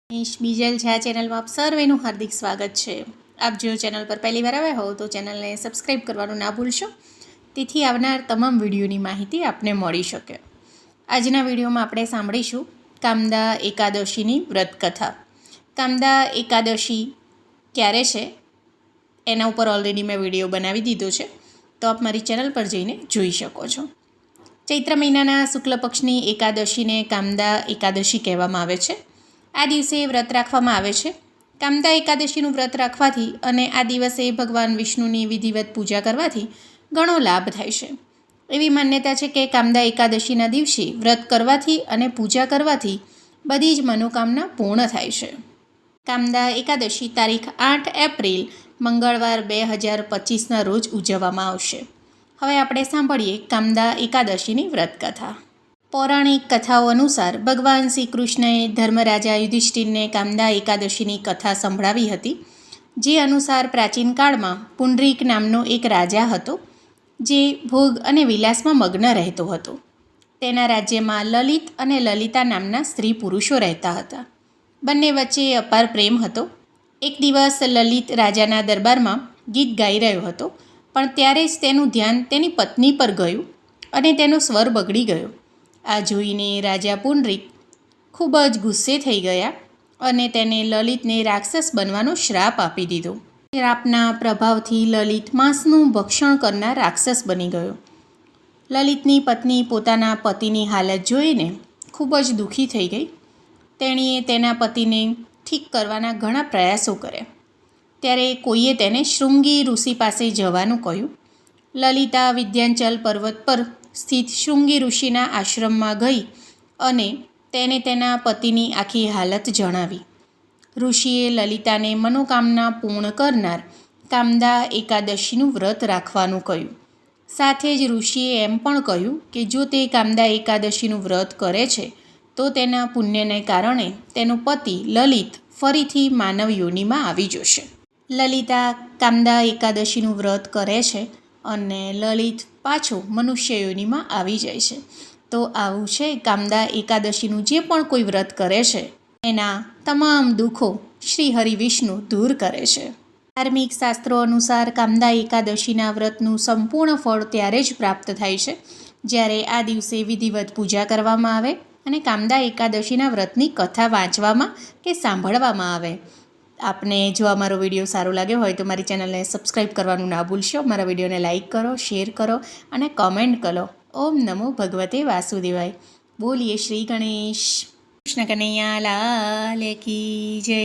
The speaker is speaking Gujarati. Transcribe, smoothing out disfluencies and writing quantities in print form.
બીજલ છે આ ચેનલમાં આપ સર્વેનું હાર્દિક સ્વાગત છે। આપ જો ચેનલ પર પહેલી વાર આવ્યા હો તો ચેનલને સબસ્ક્રાઈબ કરવાનું ના ભૂલશો, તેથી આવનાર તમામ વિડીયોની માહિતી આપને મળી શકે। આજના વિડીયોમાં આપણે સાંભળીશું કામદા એકાદશીની વ્રતકથા। કામદા એકાદશી ક્યારે છે એના ઉપર ઓલરેડી મેં વિડીયો બનાવી દીધો છે, તો આપ મારી ચેનલ પર જઈને જોઈ શકો છો। ચૈત્ર મહિનાના શુક્લ પક્ષની એકાદશીને કામદા એકાદશી કહેવામાં આવે છે। આ દિવસે વ્રત રાખવામાં આવે છે। કામદા એકાદશીનું વ્રત રાખવાથી અને આ દિવસે ભગવાન વિષ્ણુની વિધિવત પૂજા કરવાથી ઘણો લાભ થાય છે। એવી માન્યતા છે કે કામદા એકાદશીના દિવસે વ્રત કરવાથી અને પૂજા કરવાથી બધી જ મનોકામના પૂર્ણ થાય છે। કામદા એકાદશી તારીખ 8 એપ્રિલ મંગળવાર 2025ના રોજ ઉજવવામાં આવશે। હવે આપણે સાંભળીએ કામદા એકાદશીની વ્રતકથા। પૌરાણિક કથાઓ અનુસાર ભગવાન શ્રી કૃષ્ણએ ધર્મરાજા યુધિષ્ઠિરને કામદા એકાદશીની કથા સંભળાવી હતી, જે અનુસાર પ્રાચીન કાળમાં પુંડરીક નામનો એક રાજા હતો, જે ભોગ અને વિલાસમાં મગ્ન રહેતો હતો। તેના રાજ્યમાં લલિત અને લલિતા નામના સ્ત્રી પુરુષો રહેતા હતા। બંને વચ્ચે અપાર પ્રેમ હતો। એક દિવસ લલિત રાજાના દરબારમાં ગીત ગાઈ રહ્યો હતો, પણ ત્યારે જ તેનું ધ્યાન તેની પત્ની પર ગયું અને તેનો સ્વર બગડી ગયો। આ જોઈને રાજા પુંડરીક ખૂબ જ ગુસ્સે થઈ ગયા અને તેને લલિતને રાક્ષસ બનવાનો શ્રાપ આપી દીધો। શ્રાપના પ્રભાવથી લલિત માંસનું ભક્ષણ કરનાર રાક્ષસ બની ગયો। લલિતની પત્ની પોતાના પતિની હાલત જોઈને ખૂબ જ દુઃખી થઈ ગઈ। તેણીએ તેના પતિને ઠીક કરવાના ઘણા પ્રયાસો કર્યા। ત્યારે કોઈએ તેને શૃંગી ઋષિ પાસે જવાનું કહ્યું। લલિતા વિંધ્યાચલ પર્વત પર સ્થિત શૃંગી ઋષિના આશ્રમમાં ગઈ અને તેને તેના પતિની આખી હાલત જણાવી। ઋષિએ લલિતાને મનોકામના પૂર્ણ કરનાર કામદા એકાદશીનું વ્રત રાખવાનું કહ્યું। સાથે જ ઋષિએ એમ પણ કહ્યું કે જો તે કામદા એકાદશીનું વ્રત કરે છે તો તેના પુણ્યને કારણે તેનો પતિ લલિત ફરીથી માનવ યોનિમાં આવી જશે। લલિતા કામદા એકાદશીનું વ્રત કરે છે અને લલિત પાછો મનુષ્ય યોનિમાં આવી જાય છે। તો આવું છે કામદા એકાદશીનું જે પણ કોઈ વ્રત કરે છે એના તમામ દુઃખો શ્રી હરિવિષ્ણુ દૂર કરે છે। ધાર્મિક શાસ્ત્રો અનુસાર કામદા એકાદશીના વ્રતનું સંપૂર્ણ ફળ ત્યારે જ પ્રાપ્ત થાય છે જ્યારે આ દિવસે વિધિવત પૂજા કરવામાં આવે અને કામદા એકાદશીના વ્રતની કથા વાંચવામાં કે સાંભળવામાં આવે। આપને જો અમારો વિડીયો સારો લાગ્યો હોય તો મારી ચેનલને સબસ્ક્રાઈબ કરવાનું ના ભૂલશો। મારા વિડીયોને લાઇક કરો, શેર કરો અને કોમેન્ટ કરો। ઓમ નમો ભગવતે વાસુદેવાય। બોલીએ શ્રી ગણેશ કૃષ્ણ કનૈયા લાલ કી જય।